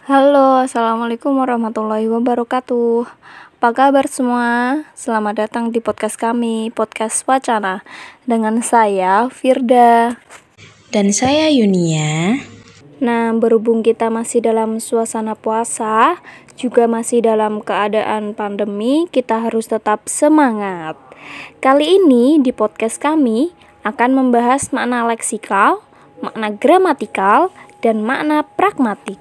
Halo, Assalamualaikum warahmatullahi wabarakatuh. Apa kabar semua? Selamat datang di podcast kami, Podcast Wacana. Dengan saya, Firda. Dan saya Yunia. Nah, berhubung kita masih dalam suasana puasa, juga masih dalam keadaan pandemi, kita harus tetap semangat. Kali ini di podcast kami akan membahas makna leksikal, makna gramatikal, dan makna pragmatik.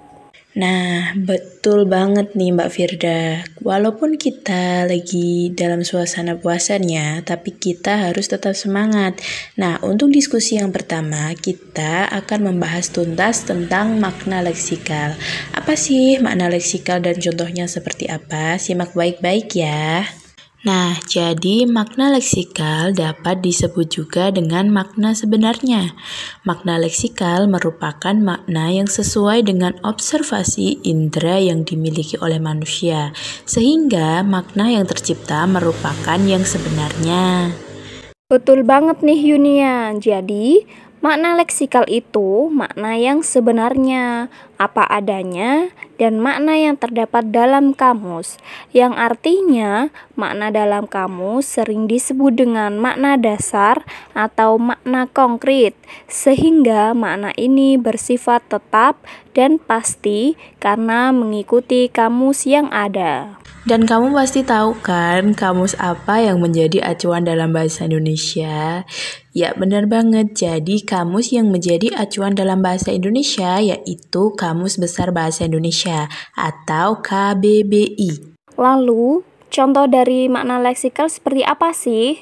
Nah, betul banget nih Mbak Firda. Walaupun kita lagi dalam suasana puasanya, tapi kita harus tetap semangat. Nah, untuk diskusi yang pertama, kita akan membahas tuntas tentang makna leksikal. Apa sih makna leksikal dan contohnya seperti apa? Simak baik-baik ya. Nah, jadi makna leksikal dapat disebut juga dengan makna sebenarnya. Makna leksikal merupakan makna yang sesuai dengan observasi indera yang dimiliki oleh manusia, sehingga makna yang tercipta merupakan yang sebenarnya. Betul banget nih Yunia. Jadi, makna leksikal itu makna yang sebenarnya, apa adanya, dan makna yang terdapat dalam kamus. Yang artinya, makna dalam kamus sering disebut dengan makna dasar atau makna konkret, sehingga makna ini bersifat tetap dan pasti karena mengikuti kamus yang ada. Dan kamu pasti tahu kan kamus apa yang menjadi acuan dalam bahasa Indonesia? Ya benar banget, jadi kamus yang menjadi acuan dalam bahasa Indonesia yaitu Kamus Besar Bahasa Indonesia atau KBBI. Lalu, contoh dari makna leksikal seperti apa sih?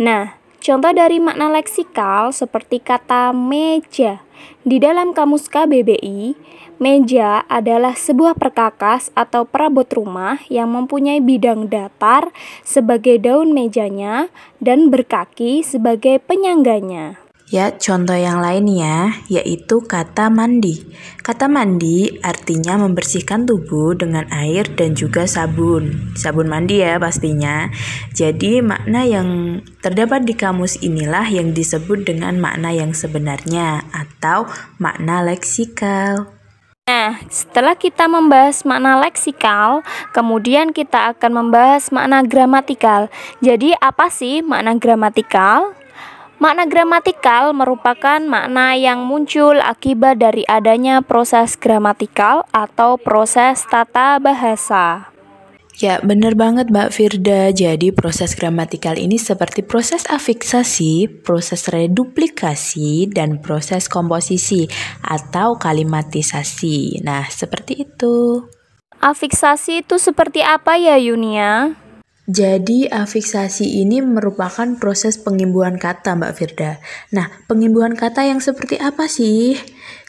Nah, contoh dari makna leksikal seperti kata meja. Di dalam kamus KBBI, meja adalah sebuah perkakas atau perabot rumah yang mempunyai bidang datar sebagai daun mejanya dan berkaki sebagai penyangganya. Ya, contoh yang lainnya yaitu kata mandi. Kata mandi artinya membersihkan tubuh dengan air dan juga sabun. Sabun mandi ya pastinya. Jadi makna yang terdapat di kamus inilah yang disebut dengan makna yang sebenarnya atau makna leksikal. Nah, setelah kita membahas makna leksikal, kemudian kita akan membahas makna gramatikal. Jadi, apa sih makna gramatikal? Makna gramatikal merupakan makna yang muncul akibat dari adanya proses gramatikal atau proses tata bahasa. Ya, benar banget Mbak Firda. Jadi proses gramatikal ini seperti proses afiksasi, proses reduplikasi, dan proses komposisi atau kalimatisasi. Nah, seperti itu. Afiksasi itu seperti apa ya, Yunia? Jadi afiksasi ini merupakan proses pengimbuhan kata Mbak Firda. Nah, pengimbuhan kata yang seperti apa sih?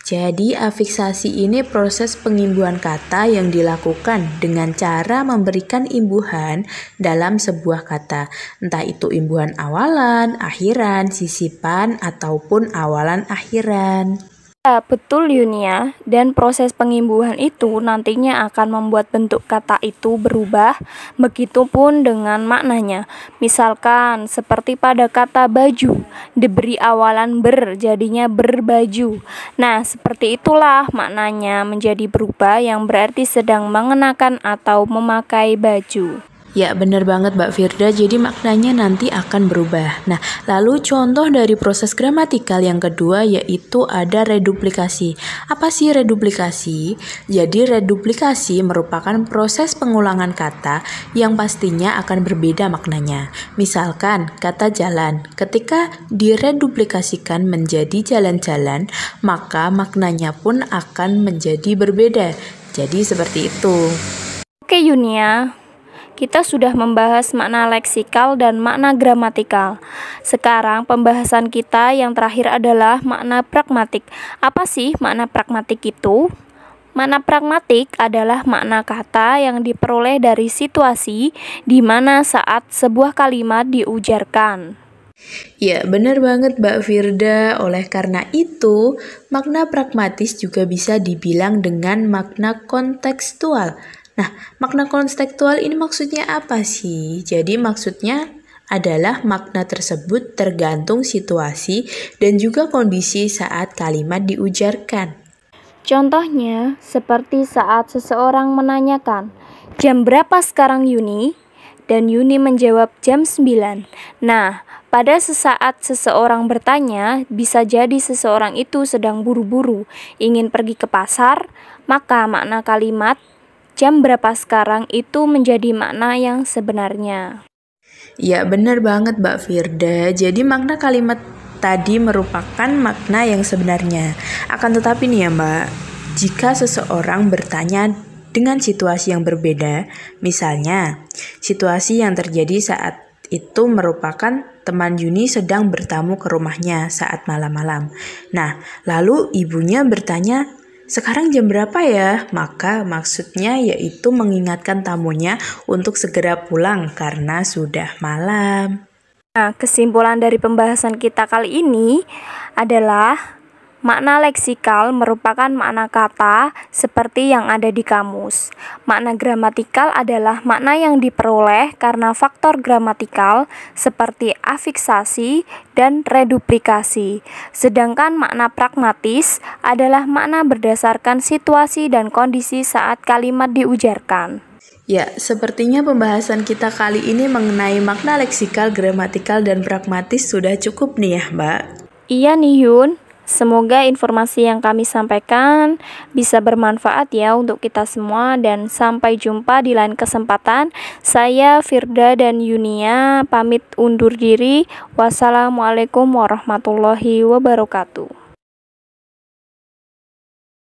Jadi afiksasi ini proses pengimbuhan kata yang dilakukan dengan cara memberikan imbuhan dalam sebuah kata. Entah itu imbuhan awalan, akhiran, sisipan, ataupun awalan akhiran. Ya, betul Yunia, dan proses pengimbuhan itu nantinya akan membuat bentuk kata itu berubah, begitupun dengan maknanya. Misalkan, seperti pada kata baju, diberi awalan ber, jadinya berbaju. Nah, seperti itulah maknanya menjadi berubah yang berarti sedang mengenakan atau memakai baju. Ya, benar banget Mbak Firda, jadi maknanya nanti akan berubah. Nah, lalu contoh dari proses gramatikal yang kedua yaitu ada reduplikasi. Apa sih reduplikasi? Jadi reduplikasi merupakan proses pengulangan kata yang pastinya akan berbeda maknanya. Misalkan, kata jalan, ketika direduplikasikan menjadi jalan-jalan, maka maknanya pun akan menjadi berbeda. Jadi seperti itu. Oke Yunia, kita sudah membahas makna leksikal dan makna gramatikal. Sekarang pembahasan kita yang terakhir adalah makna pragmatik. Apa sih makna pragmatik itu? Makna pragmatik adalah makna kata yang diperoleh dari situasi di mana saat sebuah kalimat diujarkan. Ya, benar banget Mbak Firda. Oleh karena itu, makna pragmatis juga bisa dibilang dengan makna kontekstual. Nah, makna kontekstual ini maksudnya apa sih? Jadi maksudnya adalah makna tersebut tergantung situasi dan juga kondisi saat kalimat diujarkan. Contohnya, seperti saat seseorang menanyakan, "Jam berapa sekarang, Yuni?" Dan Yuni menjawab, "Jam 9." Nah, pada sesaat seseorang bertanya, bisa jadi seseorang itu sedang buru-buru, ingin pergi ke pasar, maka makna kalimat "jam berapa sekarang" itu menjadi makna yang sebenarnya. Ya, benar banget Mbak Firda. Jadi makna kalimat tadi merupakan makna yang sebenarnya. Akan tetapi nih ya Mbak, jika seseorang bertanya dengan situasi yang berbeda, misalnya situasi yang terjadi saat itu merupakan teman Yuni sedang bertamu ke rumahnya saat malam-malam. Nah, lalu ibunya bertanya, "Sekarang jam berapa ya?" Maka maksudnya yaitu mengingatkan tamunya untuk segera pulang karena sudah malam. Nah, kesimpulan dari pembahasan kita kali ini adalah makna leksikal merupakan makna kata seperti yang ada di kamus. Makna gramatikal adalah makna yang diperoleh karena faktor gramatikal seperti afiksasi dan reduplikasi. Sedangkan makna pragmatis adalah makna berdasarkan situasi dan kondisi saat kalimat diujarkan. Ya, sepertinya pembahasan kita kali ini mengenai makna leksikal, gramatikal, dan pragmatis sudah cukup nih ya, Mbak. Iya nih Yun, semoga informasi yang kami sampaikan bisa bermanfaat ya untuk kita semua dan sampai jumpa di lain kesempatan. Saya Firda dan Yunia pamit undur diri. Wassalamualaikum warahmatullahi wabarakatuh.